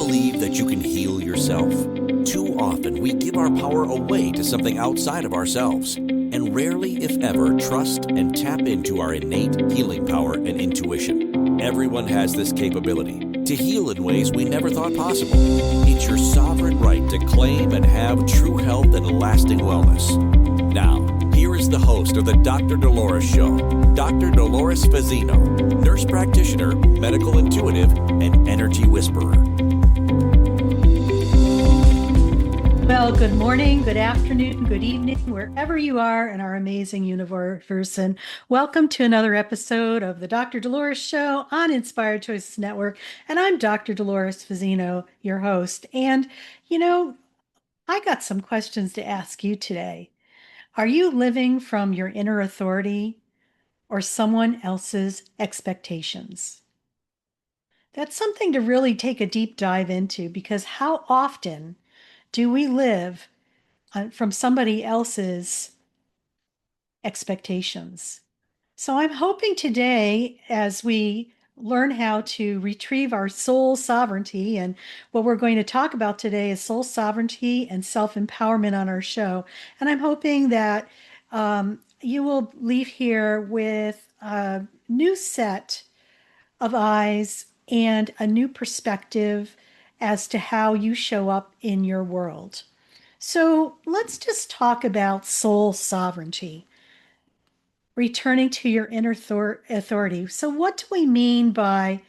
believe that you can heal yourself? Too often, we give our power away to something outside of ourselves, and rarely, if ever, trust and tap into our innate healing power and intuition. Everyone has this capability to heal in ways we never thought possible. It's your sovereign right to claim and have true health and lasting wellness. Now, here is the host of the Dr. Dolores Show, Dr. Dolores Fazzino, nurse practitioner, medical intuitive, and energy whisperer. Well, good morning, good afternoon, good evening, wherever you are in our amazing universe. And welcome to another episode of the Dr. Dolores Show on Inspired Choices Network. And I'm Dr. Dolores Fazzino, your host. And, I got some questions to ask you today. Are you living from your inner authority or someone else's expectations? That's something to really take a deep dive into, because how often do we live from somebody else's expectations? So I'm hoping today, as we learn how to retrieve our soul sovereignty, and what we're going to talk about today is soul sovereignty and self-empowerment on our show. And I'm hoping that you will leave here with a new set of eyes and a new perspective as to how you show up in your world. So let's just talk about soul sovereignty, returning to your inner authority. So what do we mean by,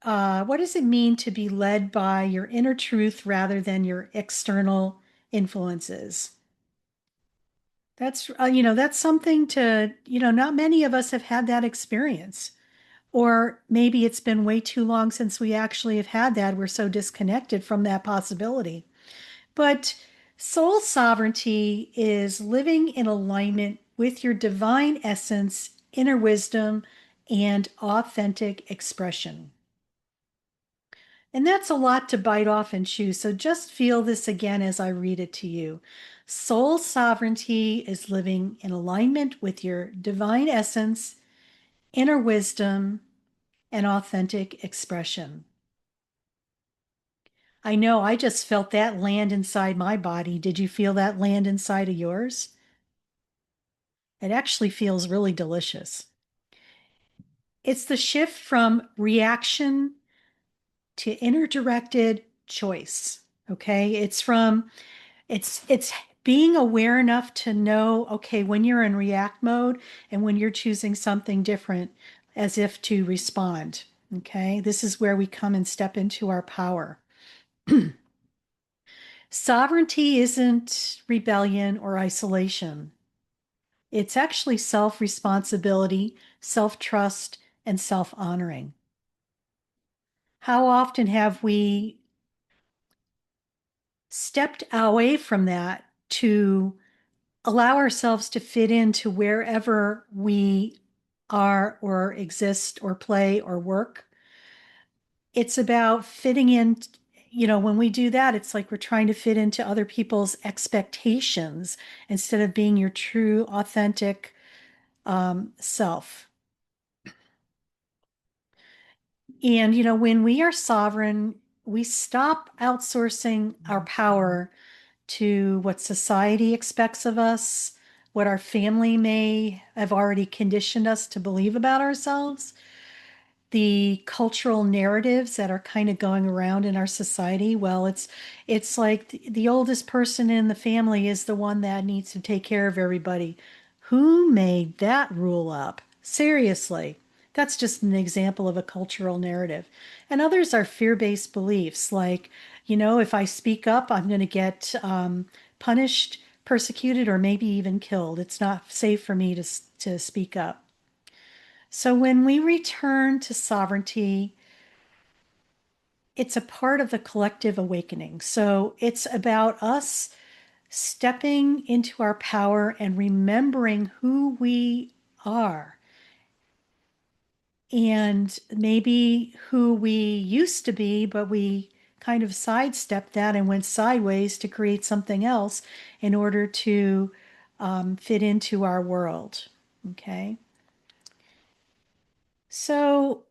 what does it mean to be led by your inner truth rather than your external influences? That's something to, not many of us have had that experience. Or maybe it's been way too long since we actually have had that. We're so disconnected from that possibility. But soul sovereignty is living in alignment with your divine essence, inner wisdom, and authentic expression. And that's a lot to bite off and chew. So just feel this again as I read it to you. Soul sovereignty is living in alignment with your divine essence, inner wisdom, and authentic expression. I know I just felt that land inside my body. Did you feel that land inside of yours? It actually feels really delicious. It's the shift from reaction to inner directed choice. Okay. It's being aware enough to know, okay, when you're in react mode and when you're choosing something different as if to respond. Okay. This is where we come and step into our power. Sovereignty isn't rebellion or isolation. It's actually self-responsibility, self-trust, and self-honoring. How often have we stepped away from that to allow ourselves to fit into wherever we are or exist or play or work? It's about fitting in. When we do that, it's like we're trying to fit into other people's expectations instead of being your true, authentic self. And, when we are sovereign, we stop outsourcing our power to what society expects of us, what our family may have already conditioned us to believe about ourselves, the cultural narratives that are kind of going around in our society. Well, it's like the oldest person in the family is the one that needs to take care of everybody. Who made that rule up? Seriously. That's just an example of a cultural narrative. And others are fear-based beliefs like, if I speak up, I'm going to get punished, persecuted, or maybe even killed. It's not safe for me to speak up. So when we return to sovereignty, it's a part of the collective awakening. So it's about us stepping into our power and remembering who we are, and maybe who we used to be, but we kind of sidestepped that and went sideways to create something else in order to fit into our world. Okay. So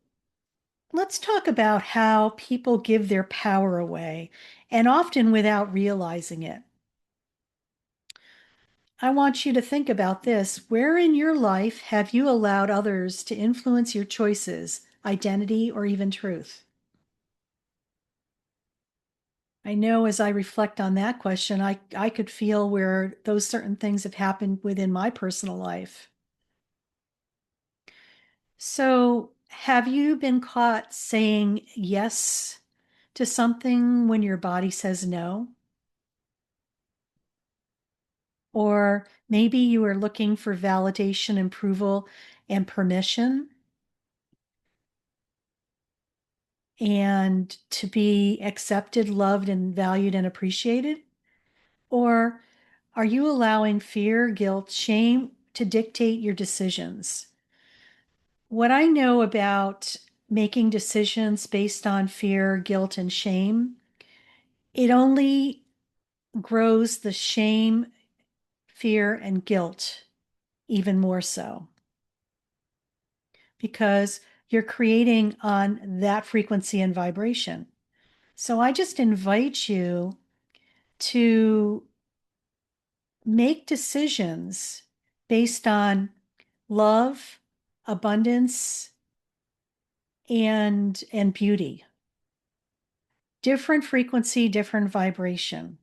Let's talk about how people give their power away, and often without realizing it. I want you to think about this. Where in your life have you allowed others to influence your choices, identity, or even truth? I know as I reflect on that question, I could feel where those certain things have happened within my personal life. So, have you been caught saying yes to something when your body says no? Or maybe you are looking for validation, approval, and permission, and to be accepted, loved, and valued and appreciated? Or are you allowing fear, guilt, shame to dictate your decisions? What I know about making decisions based on fear, guilt, and shame, it only grows the shame, fear, and guilt even more so, because you're creating on that frequency and vibration. So I just invite you to make decisions based on love, abundance, and beauty. Different frequency, different vibration.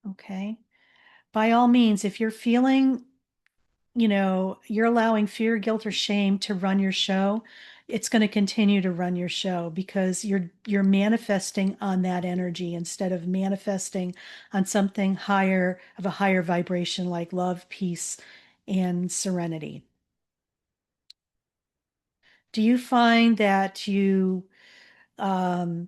Okay. By all means, if you're feeling, you're allowing fear, guilt, or shame to run your show, it's going to continue to run your show because you're manifesting on that energy instead of manifesting on something higher, of a higher vibration like love, peace, and serenity. Do you find that you um,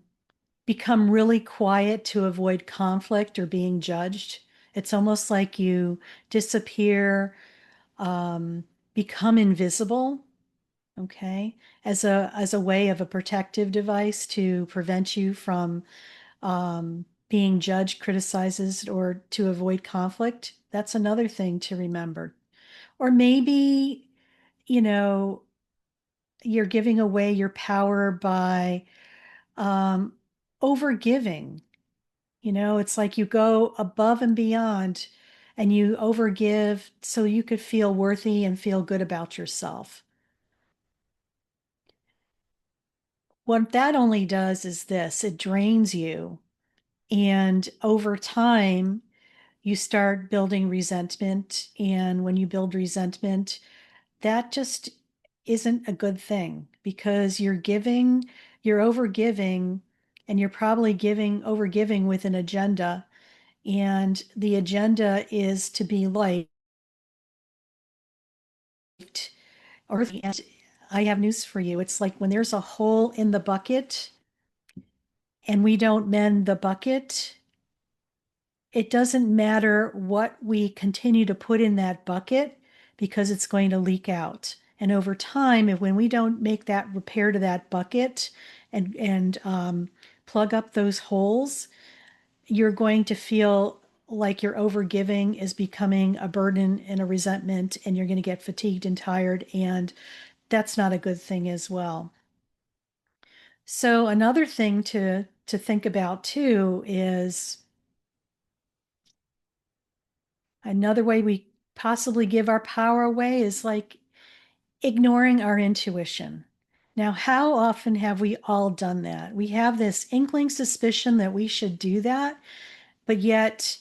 become really quiet to avoid conflict or being judged? It's almost like you disappear, um, become invisible, okay, as a way of a protective device to prevent you from being judged, criticized, or to avoid conflict. That's another thing to remember. Or maybe, you know, you're giving away your power by um, over giving. It's like you go above and beyond and you overgive so you could feel worthy and feel good about yourself. What that only does is this: it drains you. And over time, you start building resentment. And when you build resentment, that just isn't a good thing because you're overgiving, and you're probably overgiving with an agenda. And the agenda is to be liked. Or, and I have news for you. It's like when there's a hole in the bucket and we don't mend the bucket, it doesn't matter what we continue to put in that bucket because it's going to leak out. And over time, when we don't make that repair to that bucket and plug up those holes, you're going to feel like your overgiving is becoming a burden and a resentment, and you're going to get fatigued and tired, and that's not a good thing as well. So another thing to think about too is another way we possibly give our power away is like ignoring our intuition. Now, how often have we all done that? We have this inkling suspicion that we should do that, but yet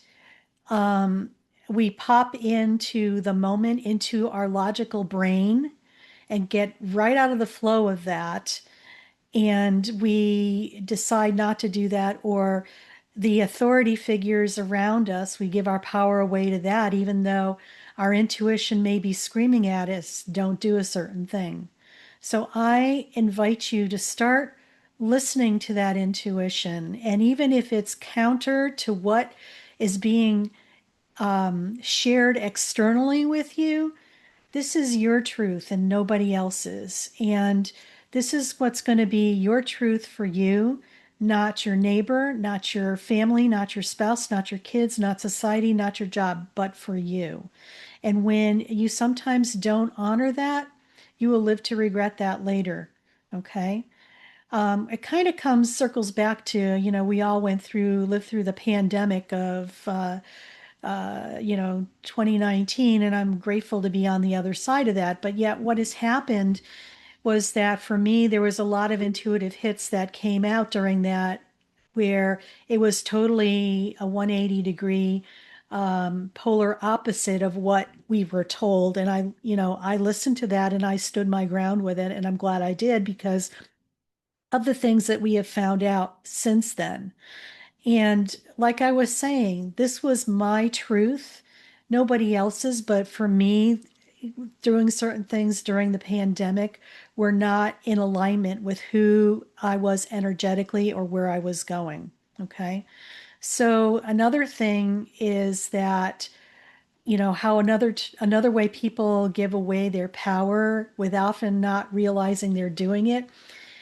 um, we pop into the moment, into our logical brain, and get right out of the flow of that, and we decide not to do that, or the authority figures around us, we give our power away to that, even though our intuition may be screaming at us, don't do a certain thing. So I invite you to start listening to that intuition. And even if it's counter to what is being shared externally with you, this is your truth and nobody else's. And this is what's going to be your truth for you, not your neighbor, not your family, not your spouse, not your kids, not society, not your job, but for you. And when you sometimes don't honor that, you will live to regret that later. Okay. It kind of circles back to, we all lived through the pandemic of, 2019, and I'm grateful to be on the other side of that. But yet, what has happened was that for me, there was a lot of intuitive hits that came out during that where it was totally a 180-degree polar opposite of what we were told. And I listened to that and I stood my ground with it. And I'm glad I did because of the things that we have found out since then. And like I was saying, this was my truth, nobody else's, but for me, doing certain things during the pandemic were not in alignment with who I was energetically or where I was going. Okay. So another thing is that, how another way people give away their power with often not realizing they're doing it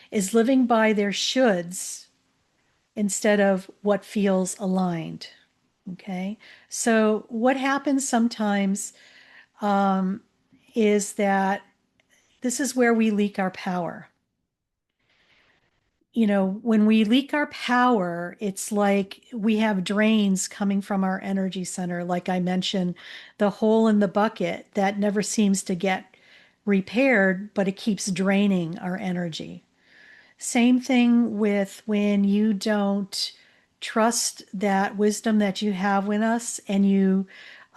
is living by their shoulds instead of what feels aligned. Okay. So what happens sometimes is that this is where we leak our power. When we leak our power, it's like we have drains coming from our energy center. Like I mentioned, the hole in the bucket that never seems to get repaired, but it keeps draining our energy. Same thing with when you don't trust that wisdom that you have in us and you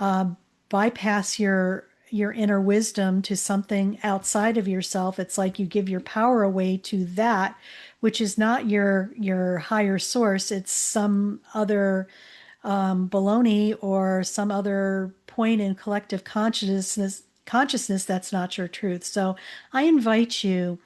uh, bypass your inner wisdom to something outside of yourself. It's like you give your power away to that, which is not your higher source. It's some other baloney or some other point in collective consciousness that's not your truth. So I invite you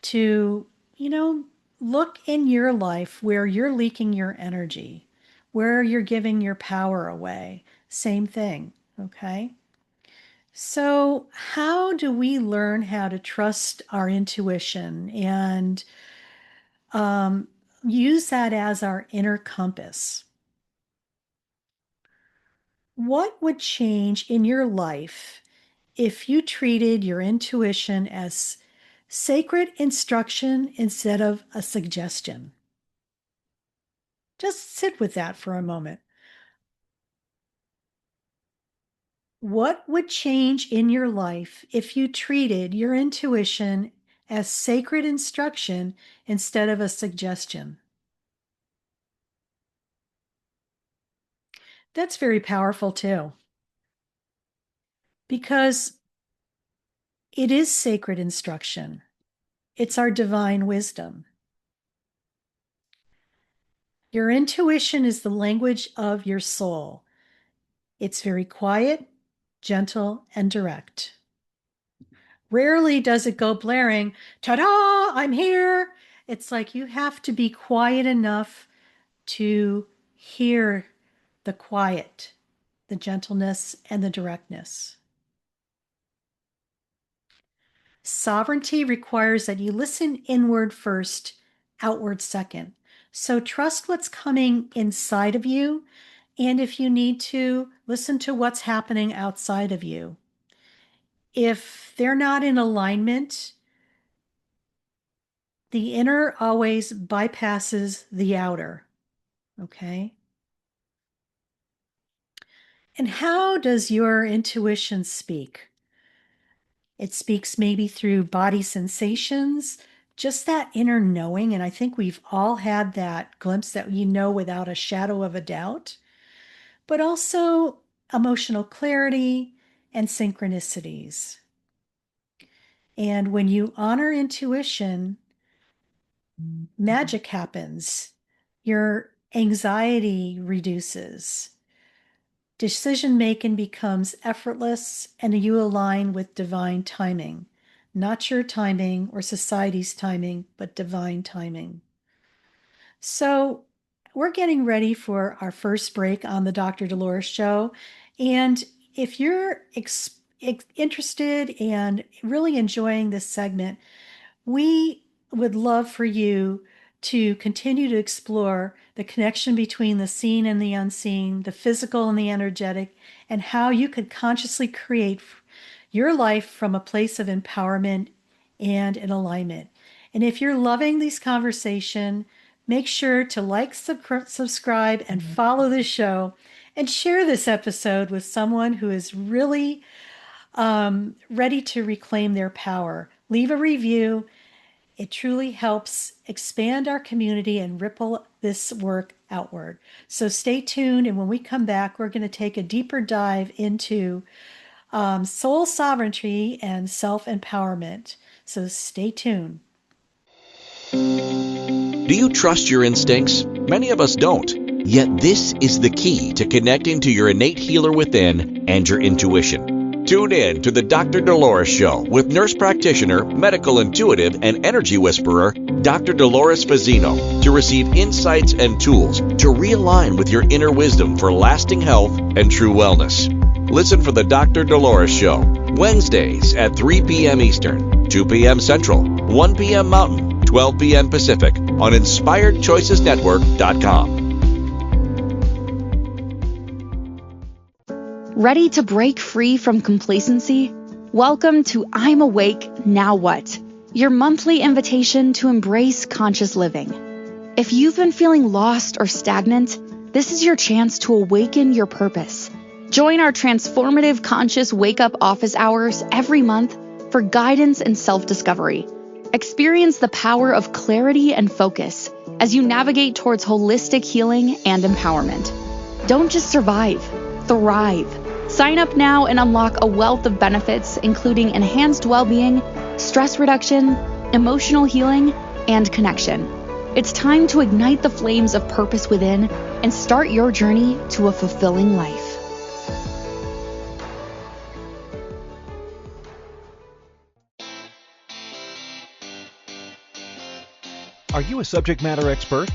to, you know, look in your life where you're leaking your energy, where you're giving your power away. Same thing. Okay. So, how do we learn how to trust our intuition and um, use that as our inner compass? What would change in your life if you treated your intuition as sacred instruction instead of a suggestion? Just sit with that for a moment. What would change in your life if you treated your intuition as sacred instruction instead of a suggestion? That's very powerful too, because it is sacred instruction. It's our divine wisdom. Your intuition is the language of your soul. It's very quiet, gentle, and direct. Rarely does it go blaring, ta-da, I'm here. It's like you have to be quiet enough to hear the quiet, the gentleness, and the directness. Sovereignty requires that you listen inward first, outward second. So trust what's coming inside of you. And if you need to, listen to what's happening outside of you. If they're not in alignment, the inner always bypasses the outer. Okay. And how does your intuition speak? It speaks maybe through body sensations, just that inner knowing. And I think we've all had that glimpse that you know without a shadow of a doubt, but also emotional clarity and synchronicities. And when you honor intuition, magic happens. Your anxiety reduces. Decision making becomes effortless and you align with divine timing, not your timing or society's timing, but divine timing. So, we're getting ready for our first break on the Dr. Dolores Show. And if you're interested and really enjoying this segment, we would love for you to continue to explore the connection between the seen and the unseen, the physical and the energetic, and how you could consciously create your life from a place of empowerment and in alignment. And if you're loving this conversation, make sure to like, subscribe, and follow this show, and share this episode with someone who is really ready to reclaim their power. Leave a review. It truly helps expand our community and ripple this work outward. So stay tuned. And when we come back, we're going to take a deeper dive into soul sovereignty and self empowerment. So stay tuned. Do you trust your instincts? Many of us don't. Yet this is the key to connecting to your innate healer within and your intuition. Tune in to the Dr. Dolores Show with nurse practitioner, medical intuitive, and energy whisperer, Dr. Dolores Fazzino, to receive insights and tools to realign with your inner wisdom for lasting health and true wellness. Listen for the Dr. Dolores Show, Wednesdays at 3 p.m. Eastern, 2 p.m. Central, 1 p.m. Mountain, 12 p.m. Pacific on InspiredChoicesNetwork.com. Ready to break free from complacency? Welcome to I'm Awake, Now What? Your monthly invitation to embrace conscious living. If you've been feeling lost or stagnant, this is your chance to awaken your purpose. Join our transformative conscious wake-up office hours every month for guidance and self-discovery. Experience the power of clarity and focus as you navigate towards holistic healing and empowerment. Don't just survive, thrive. Sign up now and unlock a wealth of benefits, including enhanced well-being, stress reduction, emotional healing, and connection. It's time to ignite the flames of purpose within and start your journey to a fulfilling life. Are you a subject matter expert?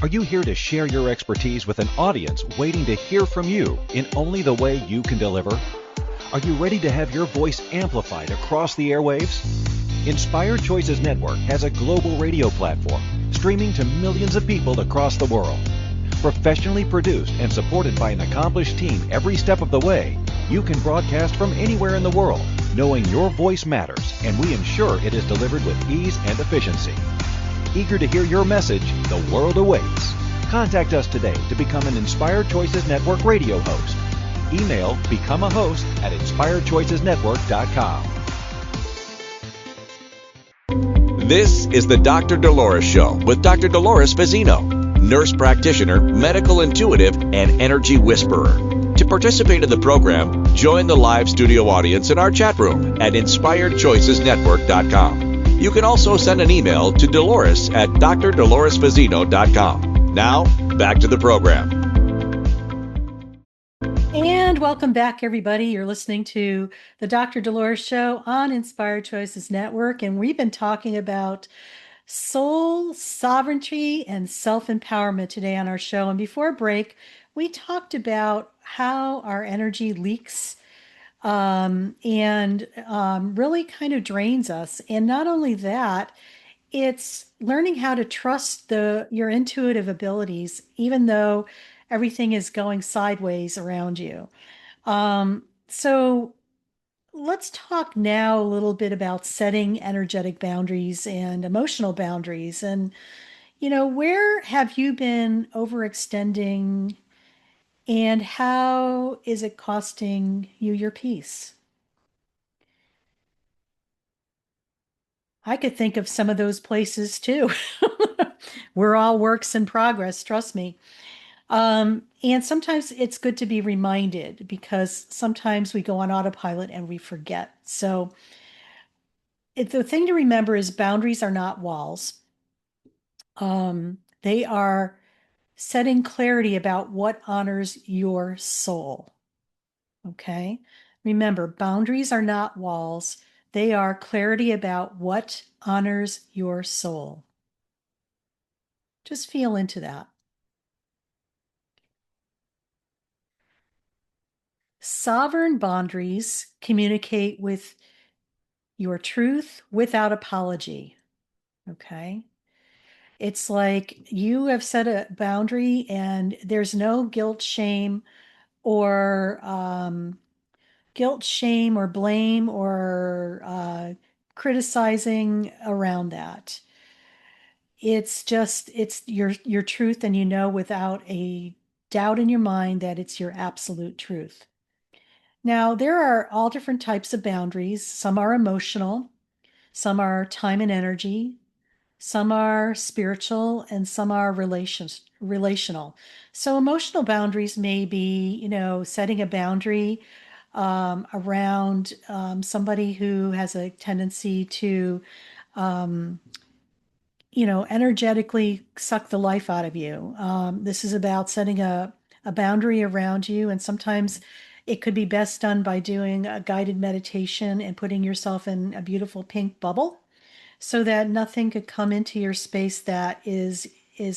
Are you here to share your expertise with an audience waiting to hear from you in only the way you can deliver? Are you ready to have your voice amplified across the airwaves? Inspired Choices Network has a global radio platform streaming to millions of people across the world. Professionally produced and supported by an accomplished team every step of the way, you can broadcast from anywhere in the world, knowing your voice matters, and we ensure it is delivered with ease and efficiency. Eager to hear your message, the world awaits. Contact us today to become an Inspired Choices Network radio host. Email becomeahost@inspiredchoicesnetwork.com. This is the Dr. Dolores Show with Dr. Dolores Fazzino, nurse practitioner, medical intuitive, and energy whisperer. To participate in the program, join the live studio audience in our chat room at InspiredChoicesNetwork.com. You can also send an email to Dolores at drdoloresfazzino.com. Now, back to the program. And welcome back, everybody. You're listening to the Dr. Dolores Show on Inspired Choices Network, and we've been talking about soul sovereignty and self-empowerment today on our show. And before break, we talked about how our energy leaks and really kind of drains us. And not only that, it's learning how to trust your intuitive abilities, even though everything is going sideways around you. So let's talk now a little bit about setting energetic boundaries and emotional boundaries. And, where have you been overextending, and how is it costing you your peace? I could think of some of those places too. We're all works in progress, trust me. And sometimes it's good to be reminded, because sometimes we go on autopilot and we forget. So the thing to remember is boundaries are not walls. They are setting clarity about what honors your soul. Okay. Remember, boundaries are not walls. They are clarity about what honors your soul. Just feel into that. Sovereign boundaries communicate with your truth without apology. Okay. It's like you have set a boundary and there's no or guilt, shame, or blame, or criticizing around that. it's your truth, and you know without a doubt in your mind that it's your absolute truth. Now, there are all different types of boundaries. Some are emotional, some are time and energy, some are spiritual, and some are relational. So emotional boundaries may be, setting a boundary around somebody who has a tendency to, um, energetically suck the life out of you. This is about setting a boundary around you, and sometimes it could be best done by doing a guided meditation and putting yourself in a beautiful pink bubble so that nothing could come into your space that is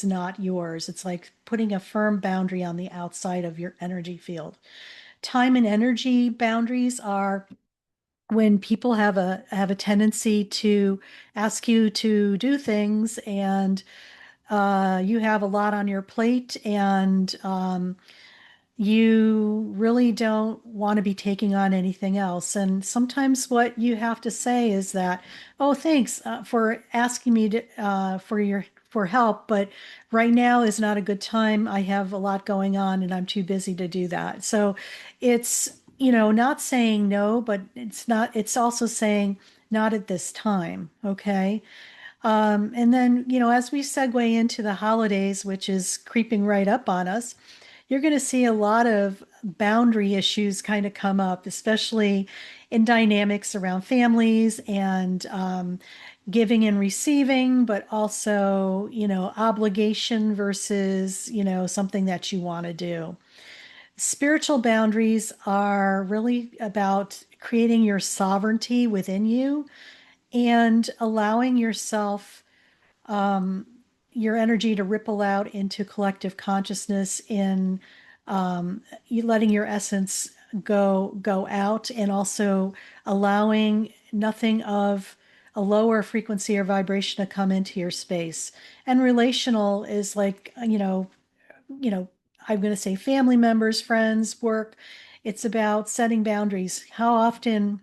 not yours. It's like putting a firm boundary on the outside of your energy field. Time and energy boundaries are when people have a tendency to ask you to do things, and you have a lot on your plate, and you really don't want to be taking on anything else. And sometimes what you have to say is that, oh, thanks for asking me for help, but right now is not a good time. I have a lot going on and I'm too busy to do that. So it's, not saying no, but it's also saying not at this time. Okay. And then, as we segue into the holidays, which is creeping right up on us, you're going to see a lot of boundary issues kind of come up, especially in dynamics around families and giving and receiving, but also, obligation versus, something that you want to do. Spiritual boundaries are really about creating your sovereignty within you and allowing yourself your energy to ripple out into collective consciousness in you letting your essence go out, and also allowing nothing of a lower frequency or vibration to come into your space. And relational is like, I'm going to say family members, friends, work. It's about setting boundaries. How often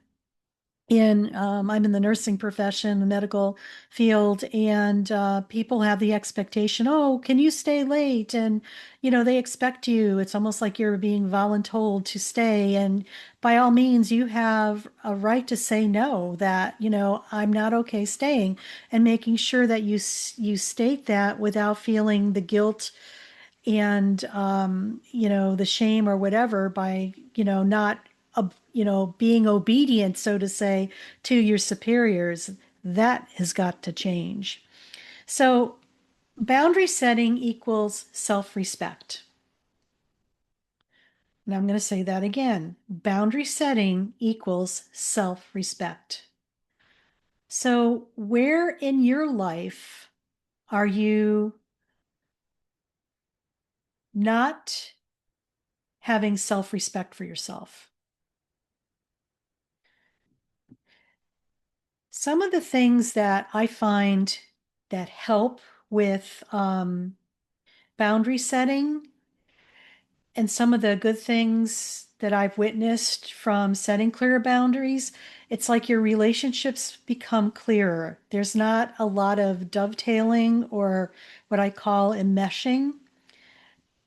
I'm in the nursing profession, the medical field, and people have the expectation, oh, can you stay late? And, they expect you. It's almost like you're being voluntold to stay. And by all means, you have a right to say no, that, I'm not okay staying, and making sure that you state that without feeling the guilt and the shame or whatever by not being obedient, so to say, to your superiors. That has got to change. So boundary setting equals self-respect. And I'm going to say that again. Boundary setting equals self-respect. So where in your life are you not having self-respect for yourself? Some of the things that I find that help with boundary setting, and some of the good things that I've witnessed from setting clear boundaries, it's like your relationships become clearer. There's not a lot of dovetailing or what I call enmeshing.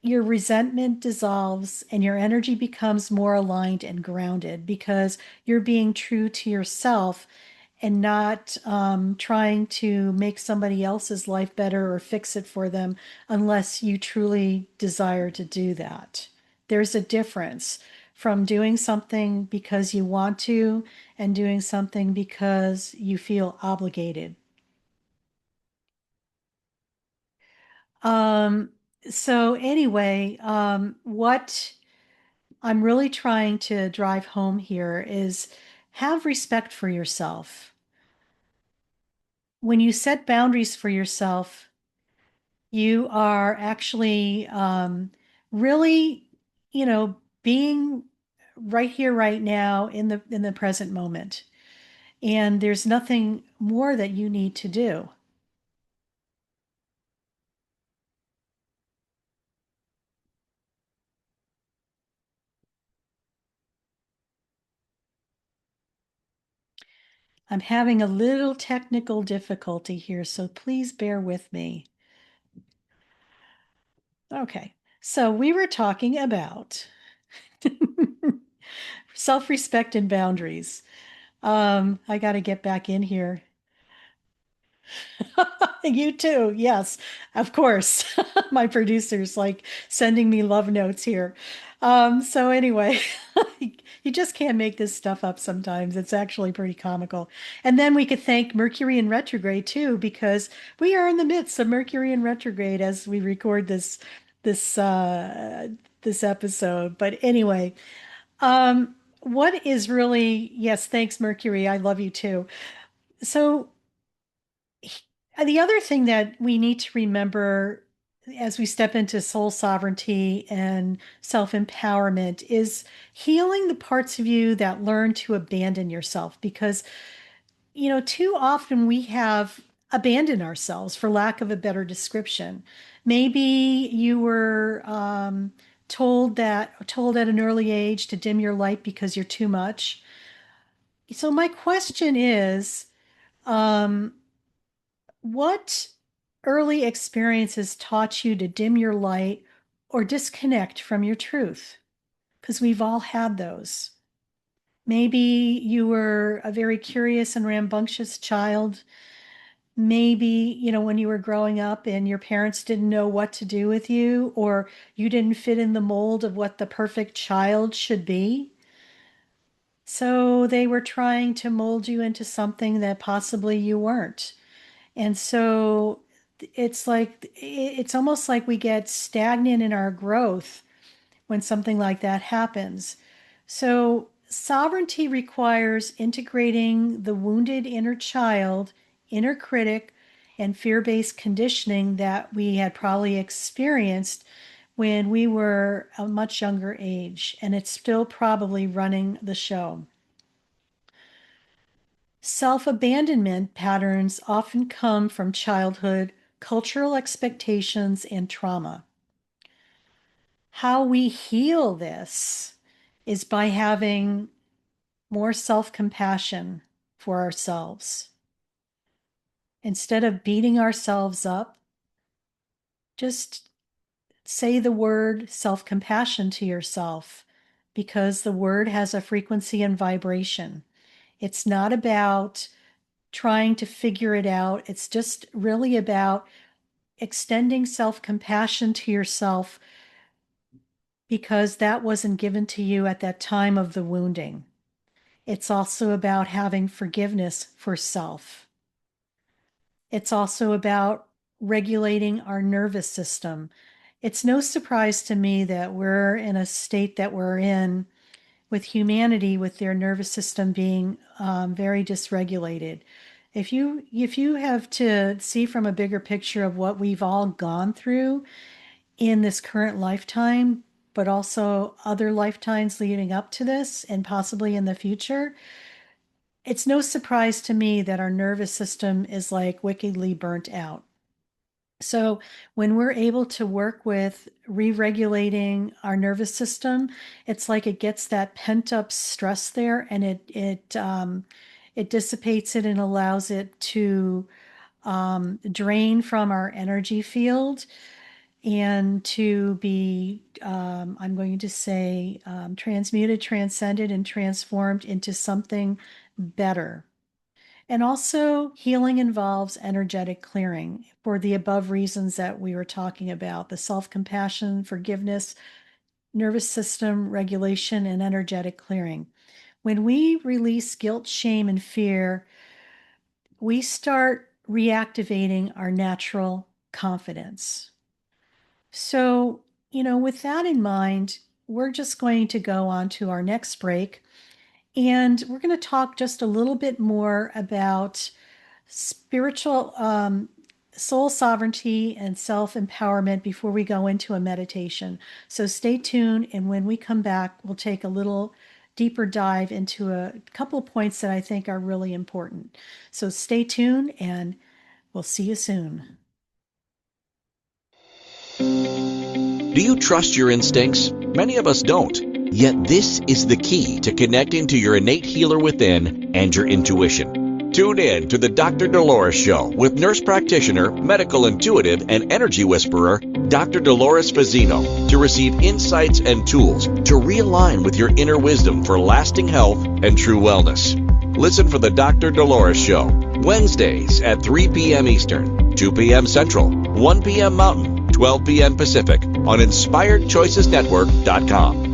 Your resentment dissolves and your energy becomes more aligned and grounded because you're being true to yourself and not trying to make somebody else's life better or fix it for them unless you truly desire to do that. There's a difference from doing something because you want to and doing something because you feel obligated. Um, so anyway, what I'm really trying to drive home here is have respect for yourself. When you set boundaries for yourself, you are actually really, being right here, right now, in the present moment. And there's nothing more that you need to do. I'm having a little technical difficulty here, so please bear with me. Okay, so we were talking about self-respect and boundaries. I got to get back in here. You too. Yes, of course. My producer's like sending me love notes here. So anyway, you just can't make this stuff up sometimes. It's actually pretty comical. And then we could thank Mercury in retrograde too, because we are in the midst of Mercury in retrograde as we record this episode. But anyway, what is really, yes, thanks, Mercury. I love you too. So the other thing that we need to remember as we step into soul sovereignty and self empowerment is healing the parts of you that learn to abandon yourself. Because, too often we have abandoned ourselves, for lack of a better description. Maybe you were told at an early age to dim your light because you're too much. So my question is, what early experiences taught you to dim your light or disconnect from your truth? Because we've all had those. Maybe you were a very curious and rambunctious child. Maybe, when you were growing up and your parents didn't know what to do with you, or you didn't fit in the mold of what the perfect child should be. So they were trying to mold you into something that possibly you weren't. And so it's almost like we get stagnant in our growth when something like that happens. So sovereignty requires integrating the wounded inner child, inner critic, and fear-based conditioning that we had probably experienced when we were a much younger age, and it's still probably running the show. Self-abandonment patterns often come from childhood, cultural expectations, and trauma. How we heal this is by having more self-compassion for ourselves. Instead of beating ourselves up, just say the word self-compassion to yourself, because the word has a frequency and vibration. It's not about trying to figure it out. It's just really about extending self-compassion to yourself, because that wasn't given to you at that time of the wounding. It's also about having forgiveness for self. It's also about regulating our nervous system. It's no surprise to me that we're in a state that we're in with humanity, with their nervous system being very dysregulated. If you have to see from a bigger picture of what we've all gone through in this current lifetime, but also other lifetimes leading up to this and possibly in the future, it's no surprise to me that our nervous system is like wickedly burnt out. So when we're able to work with re-regulating our nervous system, it's like it gets that pent up stress there, and it dissipates it and allows it to drain from our energy field and to be, I'm going to say, transmuted, transcended, and transformed into something better. And also, healing involves energetic clearing for the above reasons that we were talking about: the self-compassion, forgiveness, nervous system regulation, and energetic clearing. When we release guilt, shame, and fear, we start reactivating our natural confidence. So, with that in mind, we're just going to go on to our next break, and we're going to talk just a little bit more about spiritual soul sovereignty and self-empowerment before we go into a meditation. So stay tuned, and when we come back, we'll take a little deeper dive into a couple points that I think are really important. So stay tuned, and we'll see you soon. Do you trust your instincts? Many of us don't. Yet this is the key to connecting to your innate healer within and your intuition. Tune in to the Dr. Dolores Show with nurse practitioner, medical intuitive, and energy whisperer, Dr. Dolores Fazzino, to receive insights and tools to realign with your inner wisdom for lasting health and true wellness. Listen for the Dr. Dolores Show, Wednesdays at 3 p.m. Eastern, 2 p.m. Central, 1 p.m. Mountain, 12 p.m. Pacific on InspiredChoicesNetwork.com.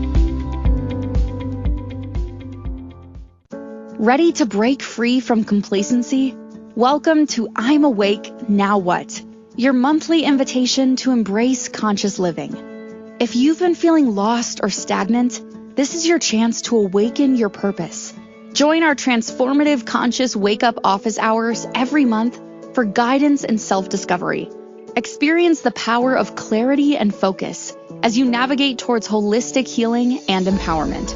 Ready to break free from complacency? Welcome to I'm Awake, Now What? Your monthly invitation to embrace conscious living. If you've been feeling lost or stagnant, this is your chance to awaken your purpose. Join our transformative conscious wake-up office hours every month for guidance and self-discovery. Experience the power of clarity and focus as you navigate towards holistic healing and empowerment.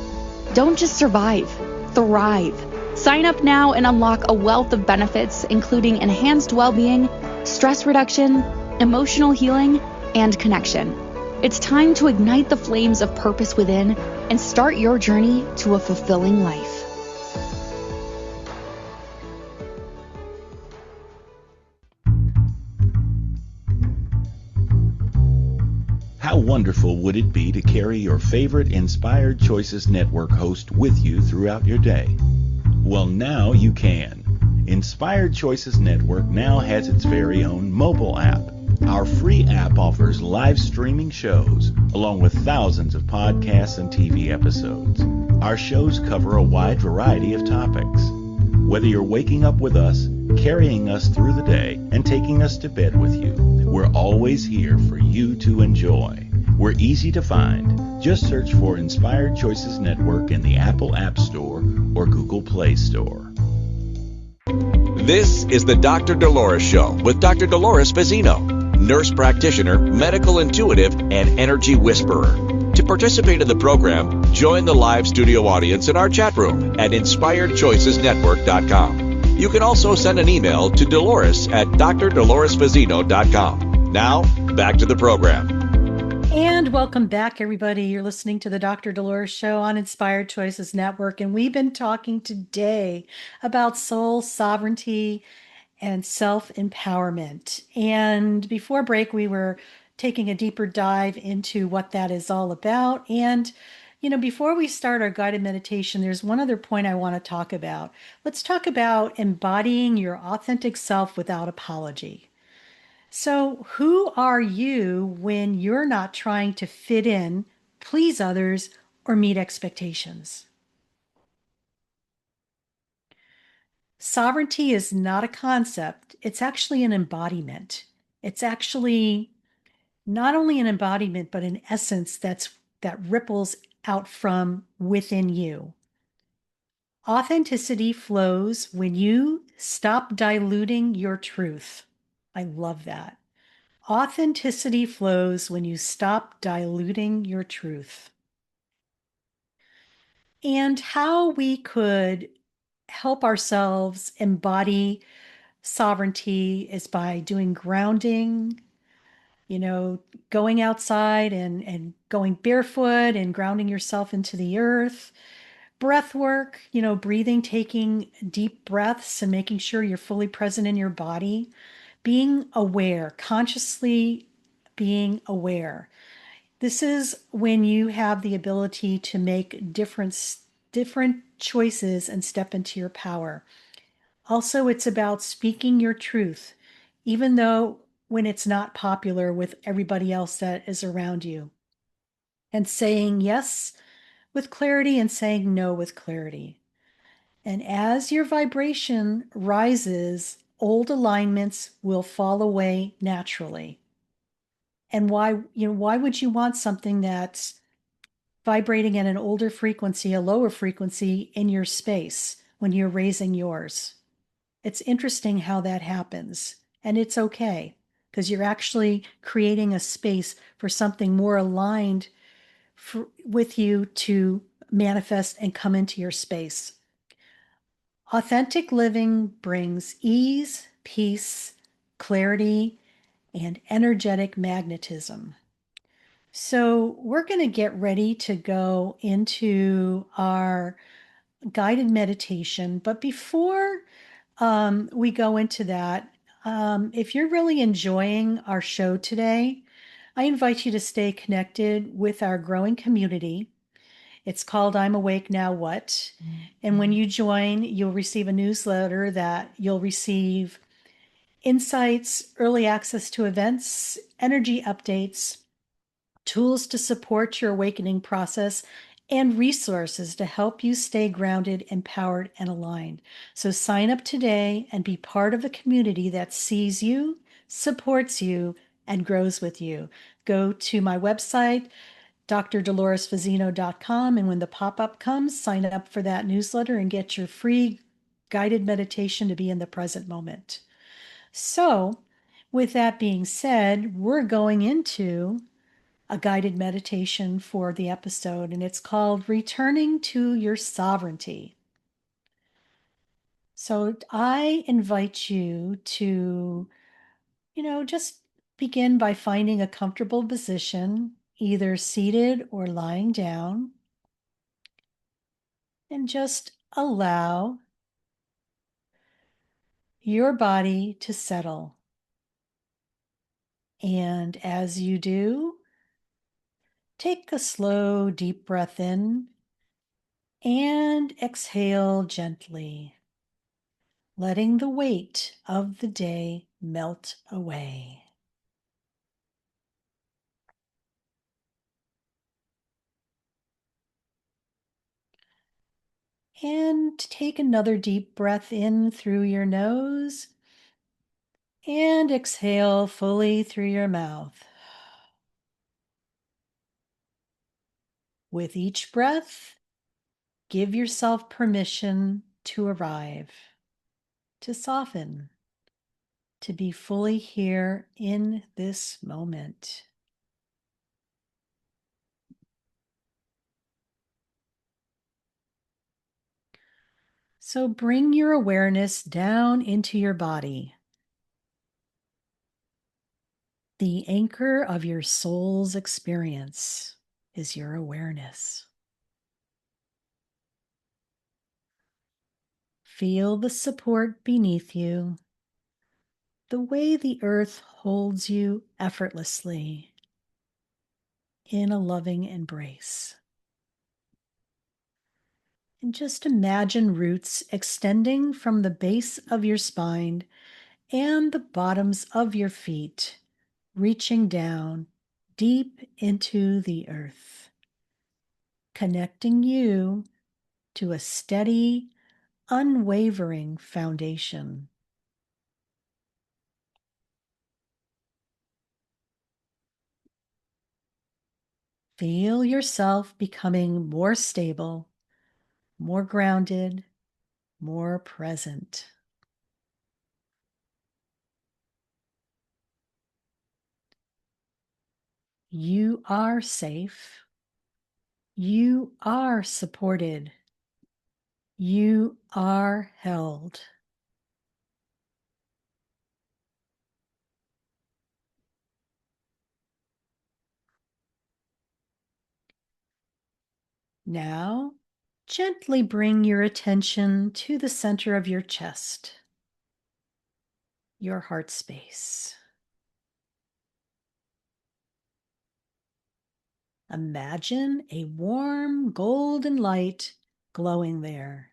Don't just survive, thrive. Sign up now and unlock a wealth of benefits, including enhanced well-being, stress reduction, emotional healing, and connection. It's time to ignite the flames of purpose within and start your journey to a fulfilling life. How wonderful would it be to carry your favorite Inspired Choices Network host with you throughout your day? Well, now you can. Inspired Choices Network now has its very own mobile app. Our free app offers live streaming shows, along with thousands of podcasts and TV episodes. Our shows cover a wide variety of topics. Whether you're waking up with us, carrying us through the day, and taking us to bed with you, we're always here for you to enjoy. We're easy to find. Just search for Inspired Choices Network in the Apple App Store or Google Play Store. This is the Dr. Dolores Show with Dr. Dolores Fazzino, nurse practitioner, medical intuitive, and energy whisperer. To participate in the program, join the live studio audience in our chat room at InspiredChoicesNetwork.com. You can also send an email to Dolores at drdoloresfazzino.com. Now, back to the program. And welcome back, everybody. You're listening to the Dr. Dolores Show on Inspired Choices Network, and we've been talking today about soul sovereignty and self-empowerment. And before break, we were taking a deeper dive into what that is all about. And, before we start our guided meditation, there's one other point I want to talk about. Let's talk about embodying your authentic self without apology. So, who are you when you're not trying to fit in, please others, or meet expectations? Sovereignty is not a concept, it's actually an embodiment. It's actually not only an embodiment, but an essence that ripples out from within you. Authenticity flows when you stop diluting your truth. I love that. Authenticity flows when you stop diluting your truth. And how we could help ourselves embody sovereignty is by doing grounding, going outside and going barefoot and grounding yourself into the earth. Breath work, breathing, taking deep breaths and making sure you're fully present in your body. Being aware, consciously being aware. This is when you have the ability to make different choices and step into your power. Also, it's about speaking your truth, even though when it's not popular with everybody else that is around you. And saying yes with clarity and saying no with clarity. And as your vibration rises, old alignments will fall away naturally. And why would you want something that's vibrating at an older frequency, a lower frequency in your space when you're raising yours? It's interesting how that happens. And it's okay, because you're actually creating a space for something more aligned with you to manifest and come into your space. Authentic living brings ease, peace, clarity, and energetic magnetism. So we're going to get ready to go into our guided meditation. But before we go into that. If you're really enjoying our show today, I invite you to stay connected with our growing community. It's called I'm Awake Now What? And when you join, you'll receive a newsletter that you'll receive insights, early access to events, energy updates, tools to support your awakening process, and resources to help you stay grounded, empowered, and aligned. So sign up today and be part of the community that sees you, supports you, and grows with you. Go to my website, drdoloresfazzino.com, and when the pop-up comes, sign up for that newsletter and get your free guided meditation to be in the present moment. So, with that being said, we're going into a guided meditation for the episode, and it's called Returning to Your Sovereignty. So I invite you to, just begin by finding a comfortable position, either seated or lying down, and just allow your body to settle. And as you do, take a slow, deep breath in and exhale gently, letting the weight of the day melt away. And take another deep breath in through your nose and exhale fully through your mouth. With each breath, give yourself permission to arrive, to soften, to be fully here in this moment. So bring your awareness down into your body. The anchor of your soul's experience is your awareness. Feel the support beneath you, the way the earth holds you effortlessly in a loving embrace. And just imagine roots extending from the base of your spine and the bottoms of your feet, reaching down deep into the earth, connecting you to a steady, unwavering foundation. Feel yourself becoming more stable, more grounded, more present. You are safe. You are supported. You are held. Now, gently bring your attention to the center of your chest, your heart space. Imagine a warm golden light glowing there.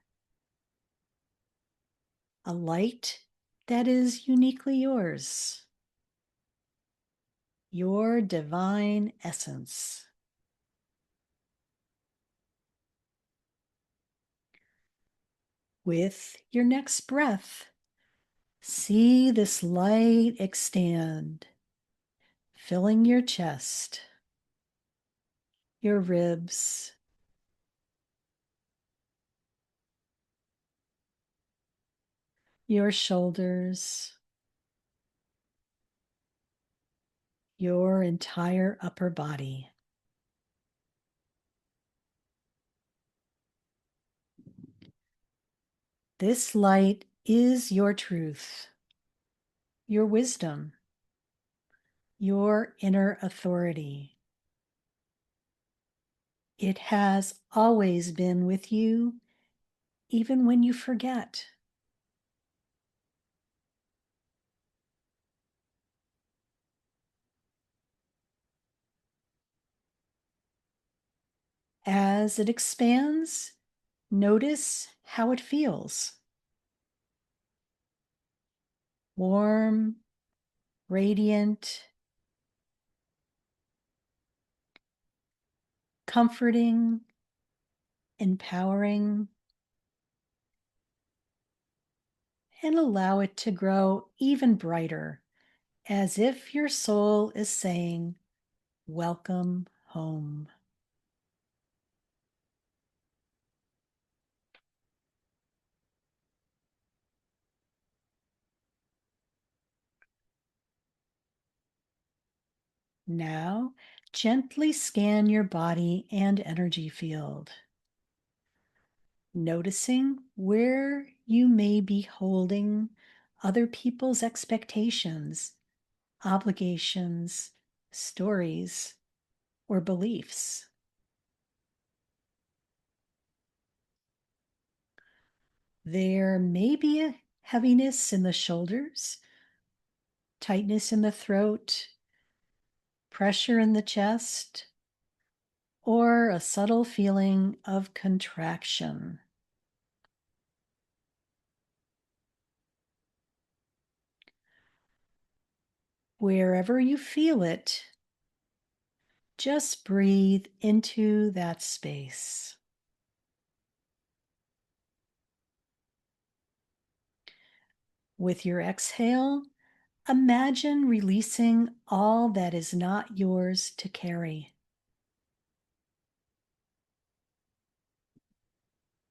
A light that is uniquely yours, your divine essence. With your next breath, see this light expand, filling your chest, your ribs, your shoulders, your entire upper body. This light is your truth, your wisdom, your inner authority. It has always been with you, even when you forget. As it expands, notice how it feels. Warm, radiant, comforting, empowering, and allow it to grow even brighter, as if your soul is saying, "Welcome home." Now, gently scan your body and energy field, noticing where you may be holding other people's expectations, obligations, stories, or beliefs. There may be a heaviness in the shoulders, tightness in the throat, pressure in the chest, or a subtle feeling of contraction. Wherever you feel it, just breathe into that space. With your exhale, imagine releasing all that is not yours to carry.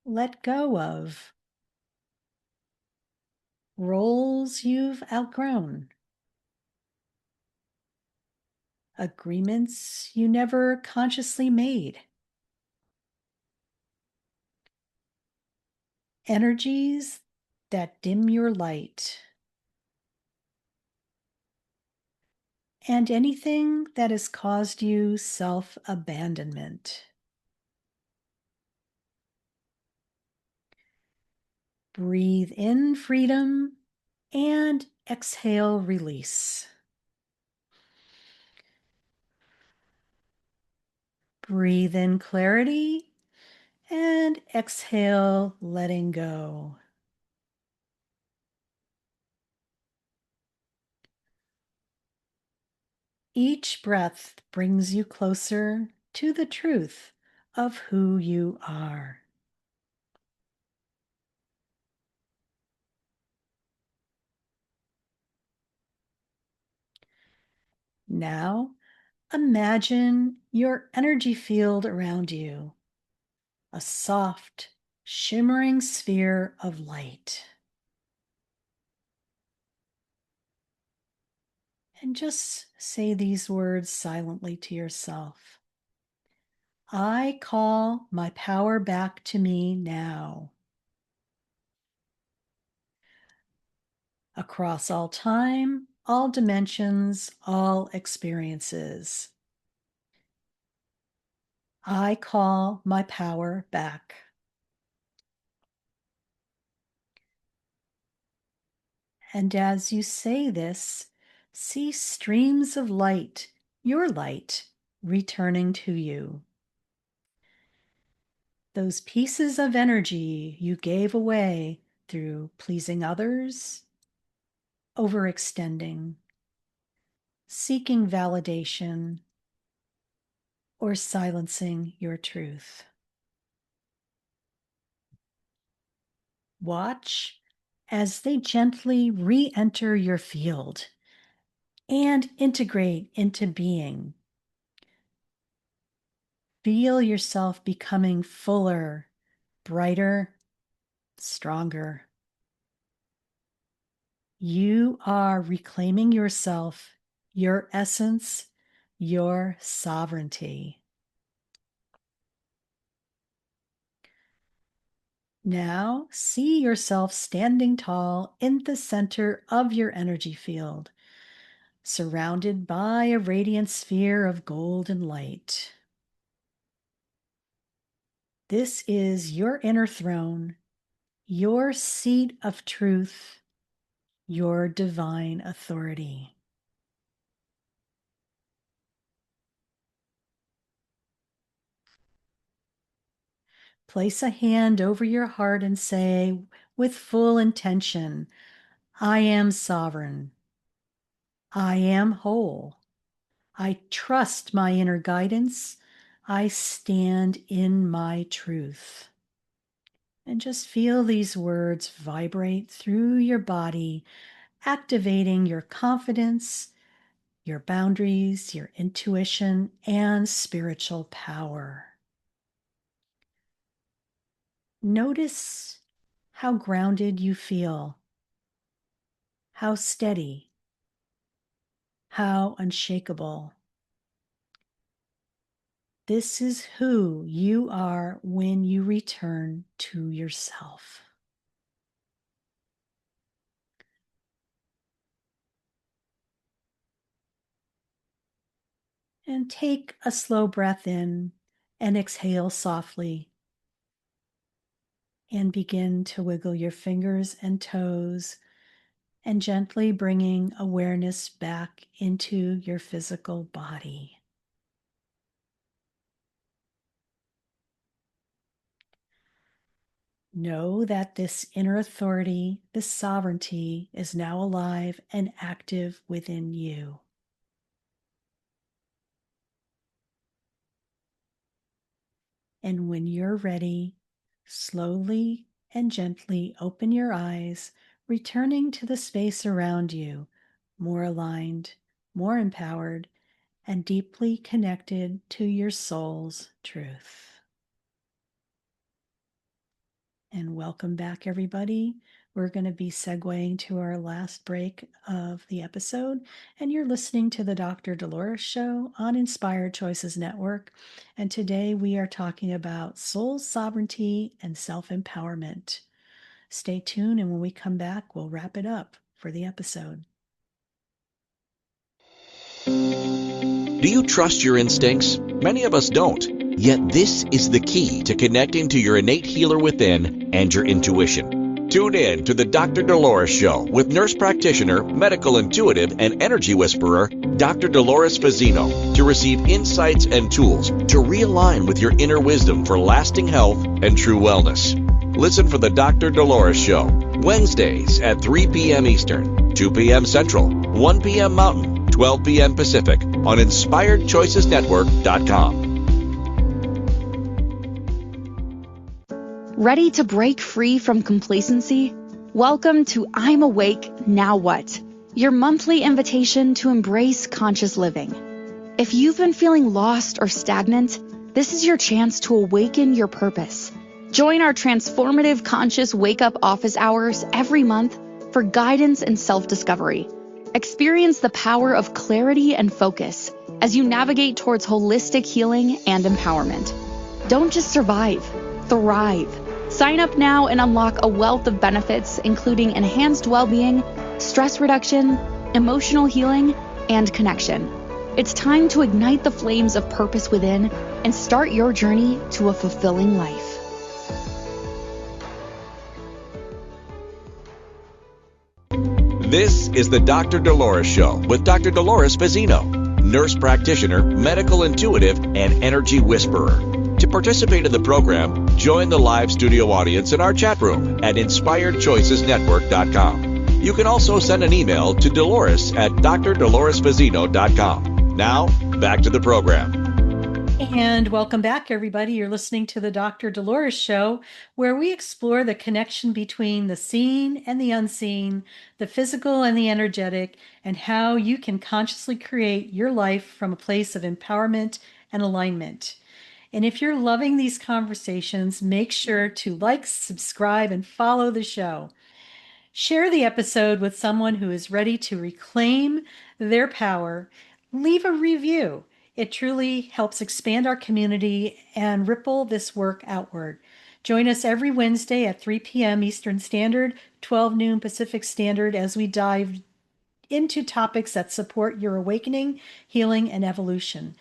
Let go of roles you've outgrown, agreements you never consciously made, energies that dim your light, and anything that has caused you self-abandonment. Breathe in freedom and exhale release. Breathe in clarity and exhale letting go. Each breath brings you closer to the truth of who you are. Now, imagine your energy field around you, a soft, shimmering sphere of light. And just say these words silently to yourself. I call my power back to me now. Across all time, all dimensions, all experiences. I call my power back. And as you say this, see streams of light, your light, returning to you. Those pieces of energy you gave away through pleasing others, overextending, seeking validation, or silencing your truth. Watch as they gently re-enter your field and integrate into being. Feel yourself becoming fuller, brighter, stronger. You are reclaiming yourself, your essence, your sovereignty. Now see yourself standing tall in the center of your energy field, surrounded by a radiant sphere of golden light. This is your inner throne, your seat of truth, your divine authority. Place a hand over your heart and say, with full intention, I am sovereign. I am whole. I trust my inner guidance. I stand in my truth. And just feel these words vibrate through your body, activating your confidence, your boundaries, your intuition, and spiritual power. Notice how grounded you feel, how steady, how unshakable. This is who you are when you return to yourself. And take a slow breath in and exhale softly. And begin to wiggle your fingers and toes and gently bringing awareness back into your physical body. Know that this inner authority, this sovereignty, is now alive and active within you. And when you're ready, slowly and gently open your eyes, returning to the space around you, more aligned, more empowered, and deeply connected to your soul's truth. And welcome back, everybody. We're going to be segueing to our last break of the episode, and you're listening to the Dr. Dolores Show on Inspired Choices Network. And today we are talking about soul sovereignty and self-empowerment. Stay tuned, and when we come back, we'll wrap it up for the episode. Do you trust your instincts? Many of us don't. Yet this is the key to connecting to your innate healer within and your intuition. Tune in to the Dr. Dolores Show with nurse practitioner, medical intuitive, and energy whisperer, Dr. Dolores Fazzino, to receive insights and tools to realign with your inner wisdom for lasting health and true wellness. Listen for the Dr. Dolores Show, Wednesdays at 3 p.m. Eastern, 2 p.m. Central, 1 p.m. Mountain, 12 p.m. Pacific on InspiredChoicesNetwork.com. Ready to break free from complacency? Welcome to I'm Awake, Now What? Your monthly invitation to embrace conscious living. If you've been feeling lost or stagnant, this is your chance to awaken your purpose. Join our transformative conscious wake-up office hours every month for guidance and self-discovery. Experience the power of clarity and focus as you navigate towards holistic healing and empowerment. Don't just survive, thrive. Sign up now and unlock a wealth of benefits, including enhanced well-being, stress reduction, emotional healing, and connection. It's time to ignite the flames of purpose within and start your journey to a fulfilling life. This is the Dr. Dolores Show with Dr. Dolores Fazzino, nurse practitioner, medical intuitive, and energy whisperer. To participate in the program, join the live studio audience in our chat room at InspiredChoicesNetwork.com. You can also send an email to Dolores at drdoloresfazzino.com. Now, back to the program. And welcome back, everybody. You're listening to the Dr. Dolores Show, where we explore the connection between the seen and the unseen, the physical and the energetic, and how you can consciously create your life from a place of empowerment and alignment. And if you're loving these conversations, make sure to like, subscribe, and follow the show. Share the episode with someone who is ready to reclaim their power. Leave a review. It truly helps expand our community and ripple this work outward. Join us every Wednesday at 3 p.m. Eastern Standard, 12 noon Pacific Standard, as we dive into topics that support your awakening, healing, and evolution.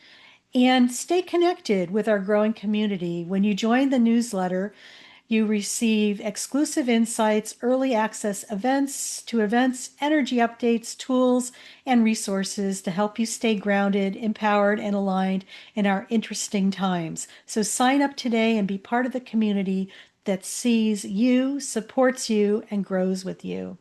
And stay connected with our growing community. When you join the newsletter, You receive exclusive insights, early access events, energy updates, tools, and resources to help you stay grounded, empowered, and aligned in our interesting times. So sign up today and be part of the community that sees you, supports you, and grows with you.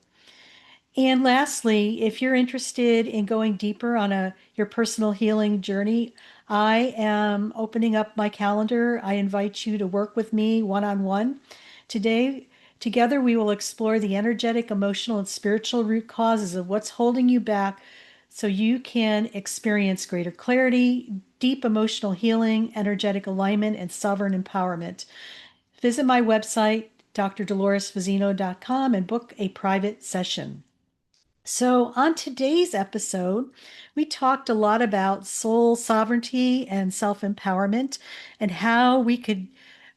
And lastly, if you're interested in going deeper on your personal healing journey, I am opening up my calendar. I invite you to work with me one-on-one. Together, we will explore the energetic, emotional, and spiritual root causes of what's holding you back so you can experience greater clarity, deep emotional healing, energetic alignment, and sovereign empowerment. Visit my website, drdoloresfazzino.com, and book a private session. So, on today's episode, we talked a lot about soul sovereignty and self empowerment and how we could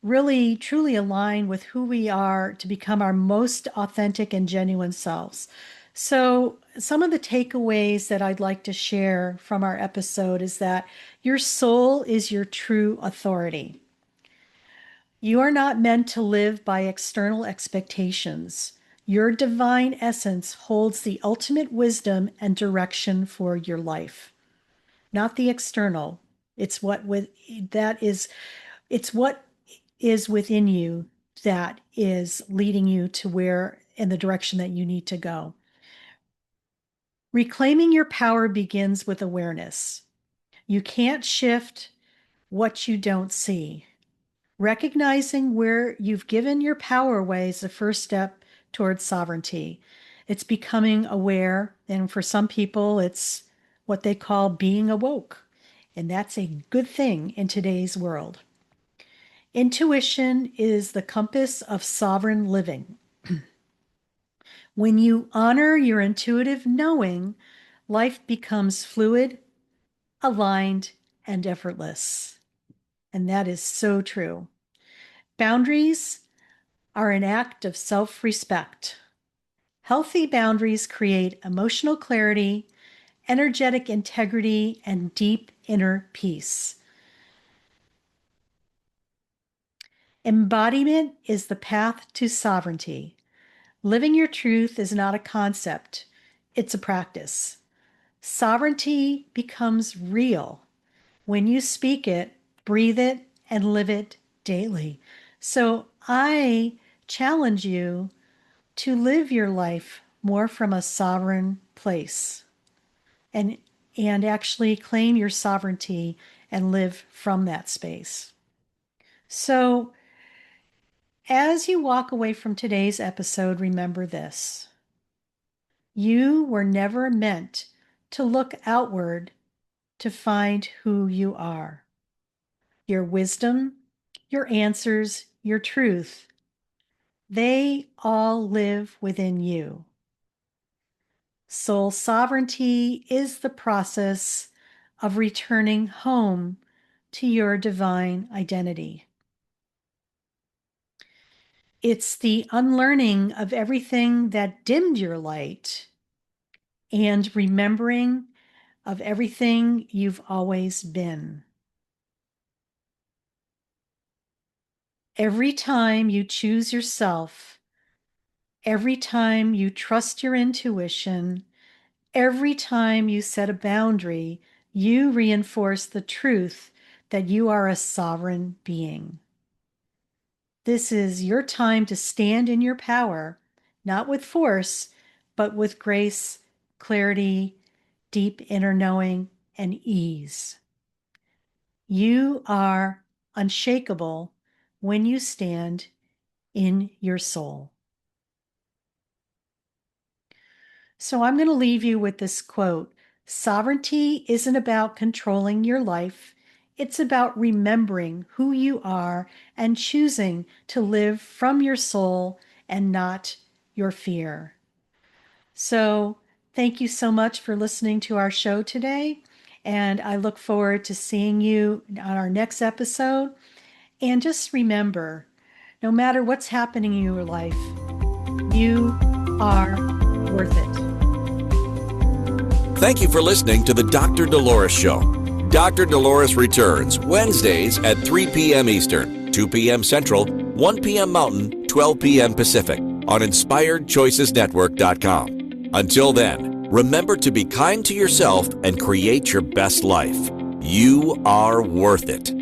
really truly align with who we are to become our most authentic and genuine selves. So, some of the takeaways that I'd like to share from our episode is that your soul is your true authority. You are not meant to live by external expectations. Your divine essence holds the ultimate wisdom and direction for your life, not the external. It's what is within you that is leading you to where in the direction that you need to go. Reclaiming your power begins with awareness. You can't shift what you don't see. Recognizing where you've given your power away is the first step towards sovereignty. It's becoming aware, and for some people, it's what they call being awoke, and that's a good thing in today's world. Intuition is the compass of sovereign living. When you honor your intuitive knowing, life becomes fluid, aligned, and effortless. And that is so true. Boundaries are an act of self-respect. Healthy boundaries create emotional clarity, energetic integrity, and deep inner peace. Embodiment is the path to sovereignty. Living your truth is not a concept, it's a practice. Sovereignty becomes real when you speak it, breathe it, and live it daily. So I challenge you to live your life more from a sovereign place and actually claim your sovereignty and live from that space. So as you walk away from today's episode, remember this. You were never meant to look outward to find who you are. Your wisdom, your answers, your truth, they all live within you. Soul sovereignty is the process of returning home to your divine identity. It's the unlearning of everything that dimmed your light and remembering of everything you've always been. Every time you choose yourself, every time you trust your intuition, every time you set a boundary, you reinforce the truth that you are a sovereign being. This is your time to stand in your power, not with force, but with grace, clarity, deep inner knowing, and ease. You are unshakable when you stand in your soul. So I'm going to leave you with this quote. Sovereignty isn't about controlling your life. It's about remembering who you are and choosing to live from your soul and not your fear. So thank you so much for listening to our show today. And I look forward to seeing you on our next episode. And just remember, no matter what's happening in your life, you are worth it. Thank you for listening to the Dr. Dolores Show. Dr. Dolores returns Wednesdays at 3 p.m. Eastern, 2 p.m. Central, 1 p.m. Mountain, 12 p.m. Pacific on InspiredChoicesNetwork.com. Until then, remember to be kind to yourself and create your best life. You are worth it.